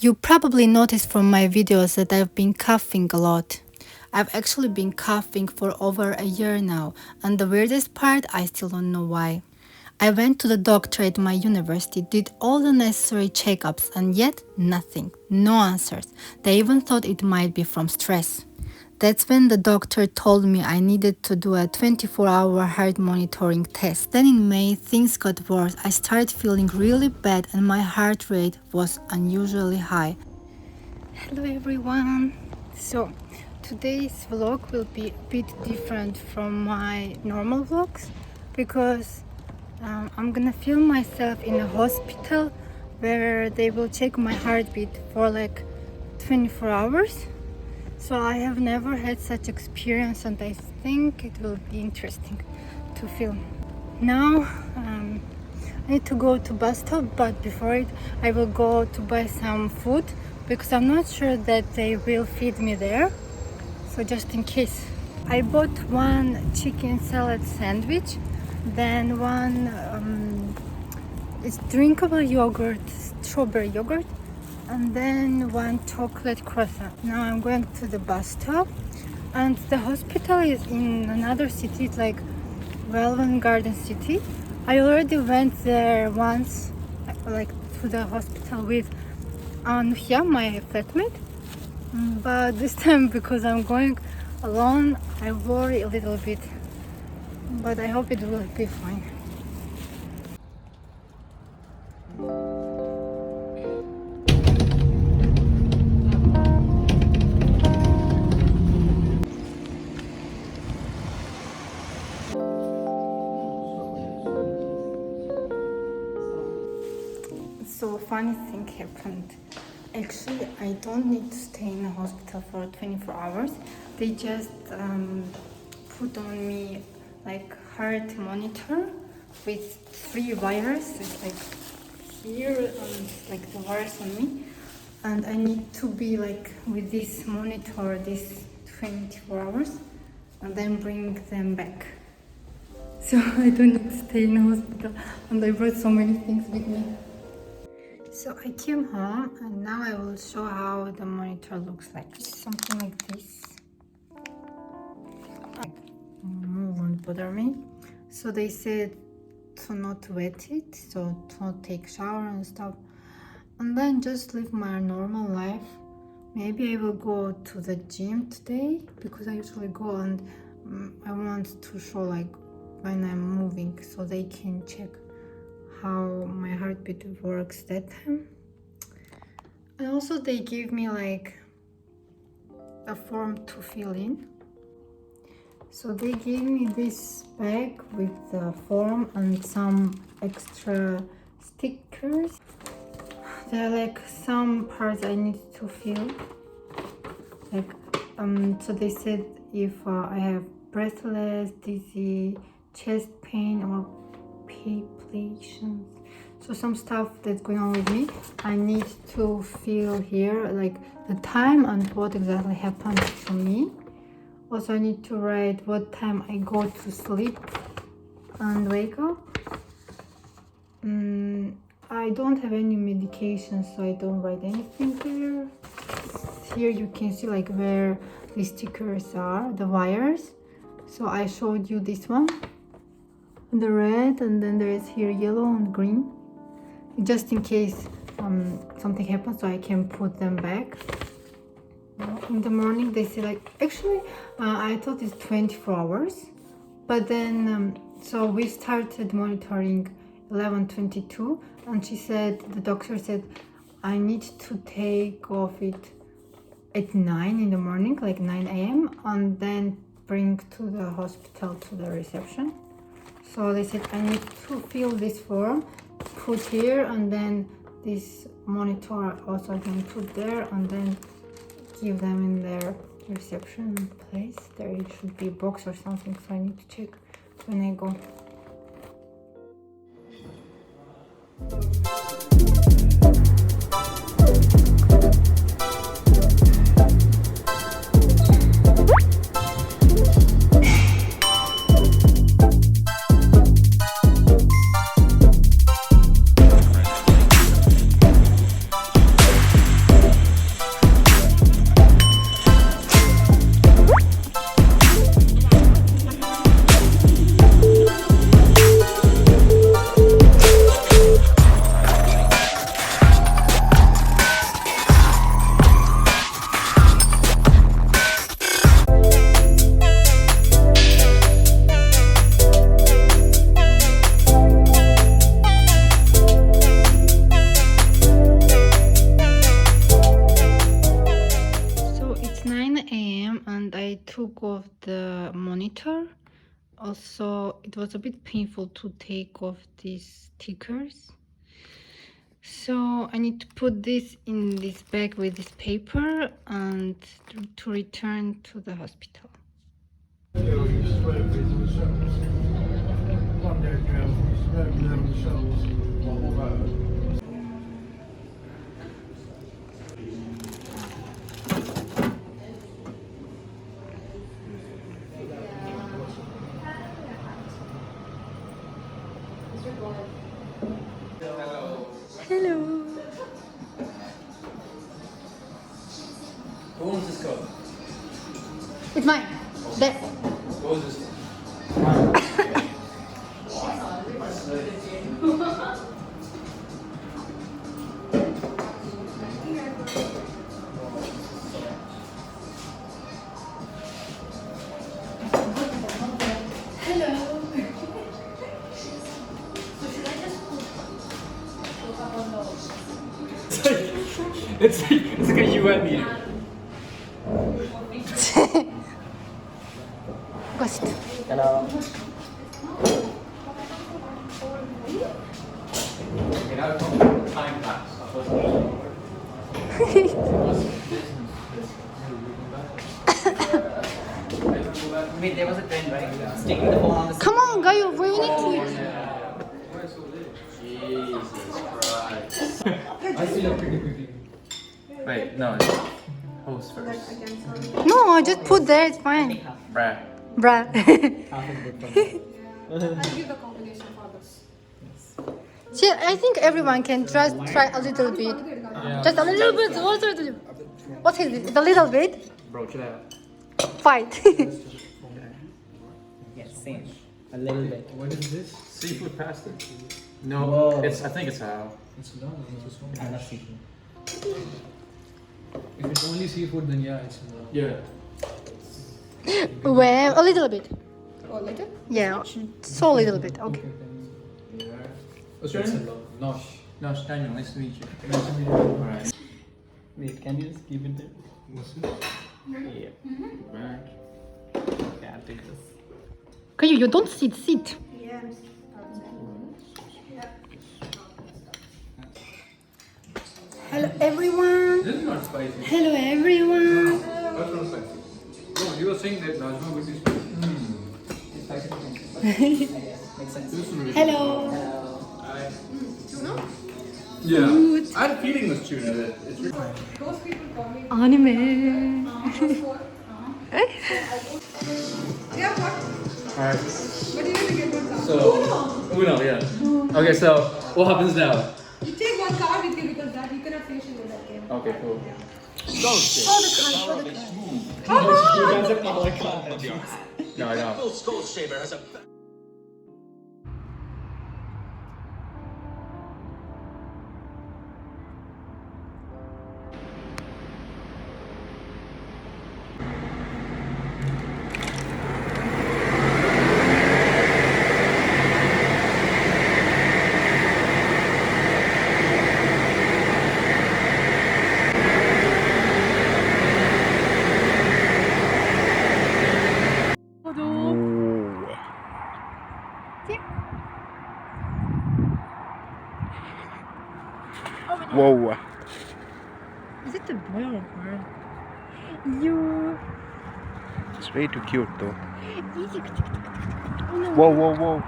You probably noticed from my videos that I've been coughing a lot. I've actually been coughing for over a year now, and the weirdest part, I still don't know why. I went to the doctor at my university, did all the necessary checkups, and yet nothing, no answers. They even thought it might be from stress. That's when the doctor told me I needed to do a 24-hour heart monitoring test. Then in May, things got worse. I started feeling really bad and my heart rate was unusually high. Hello everyone! So, today's vlog will be a bit different from my normal vlogs because I'm gonna film myself in a hospital where they will check my heartbeat for like 24 hours. So I have never had such experience and I think it will be interesting to film. Now I need to go to bus stop, but before it I will go to buy some food because I'm not sure that they will feed me there. So just in case. I bought one chicken salad sandwich, then one it's drinkable yogurt, strawberry yogurt, and then one chocolate croissant. Now I'm going to the bus stop, and the hospital is in another city. It's like Welwyn Garden City. I already went there once, like to the hospital with Anuhya, my flatmate, but this time because I'm going alone I worry a little bit, but I hope it will be fine. So funny thing happened. Actually, I don't need to stay in a hospital for 24 hours. They just put on me like heart monitor with 3 wires. It's like here and like the wires on me. And I need to be like with this monitor this 24 hours and then bring them back. So I don't need to stay in a hospital, and I brought so many things with me. So I came home and now I will show how the monitor looks like. Something like this. Won't bother me. So they said to not wet it, so to not take shower and stuff. And then just live my normal life. Maybe I will go to the gym today because I usually go, and I want to show like when I'm moving so they can check how my heartbeat works that time. And also they give me like a form to fill in. So they gave me this bag with the form and some extra stickers. There are like some parts I need to fill. Like so they said if I have breathless, dizzy, chest pain or palpitations, so some stuff that's going on with me, I need to fill here like the time and what exactly happens to me. Also I need to write what time I go to sleep and wake up. I don't have any medication, so I don't write anything here. Here you can see like where the stickers are, the wires. So I showed you this one, the red, and then there is here yellow and green, just in case something happens, so I can put them back. In the morning they say like, actually I thought it's 24 hours, but then so we started monitoring 11:22, and she said, the doctor said I need to take off it at 9 in the morning, like 9 a.m. and then bring to the hospital to the reception. So they said I need to fill this form, put here, and then this monitor also I can put there, and then give them in their reception place. There should be a box or something, so I need to check when I go. of the monitor. Also, it was a bit painful to take off these stickers. So I need to put this in this bag with this paper and to return to the hospital. Hello. Who owns this coat? It's mine. There. Who owns this? It's like a UN meeting. Ghost. Hello. Get out of time lapse. Wait, there was a trend, right? Sticking the phone on the. Come on, guy, you're ruining it. Jesus Christ. I see your picking. Wait, no. Host first. No, just put there, it's fine. Bruh. Bruh. I'll give the combination for this. See, I think everyone can just try a little bit. Just a little bit. What is it? A little bit? Bro, chill out. Fight. Yes, same. A little bit. What is this? Seafood pasta. No, Whoa. I think it's how. It's no, it's so I love seafood. If it's only seafood, then yeah, it's no. Yeah. Well, a little bit. Oh, later? Yeah, so a little bit. Okay. What's It's your a name? lot. Nosh. No, it's Daniel. Nice to meet you. Nice to meet you. Alright. Wait, can you just keep it there? What's this? Yeah. Back. Okay, I'll take this. Kayu, you don't sit, sit. Yeah. Hello, everyone. This is not spicy. Hello, everyone. That's not spicy. No, you were saying that Najma would be spicy. Makes sense. This is really Hello. Yeah. I had a feeling it was tuna. That it's really Those people call me. Anime. Yeah, what? Alright. But you need to get one card. So, Uno, yeah. Okay, so what happens now? You take one card with you because that you cannot finish it with that game. Okay, cool. Oh, the card. You guys are power content. No, I don't. Whoa. Is it a boy or a girl? You. It's way too cute though. Oh, no. Whoa.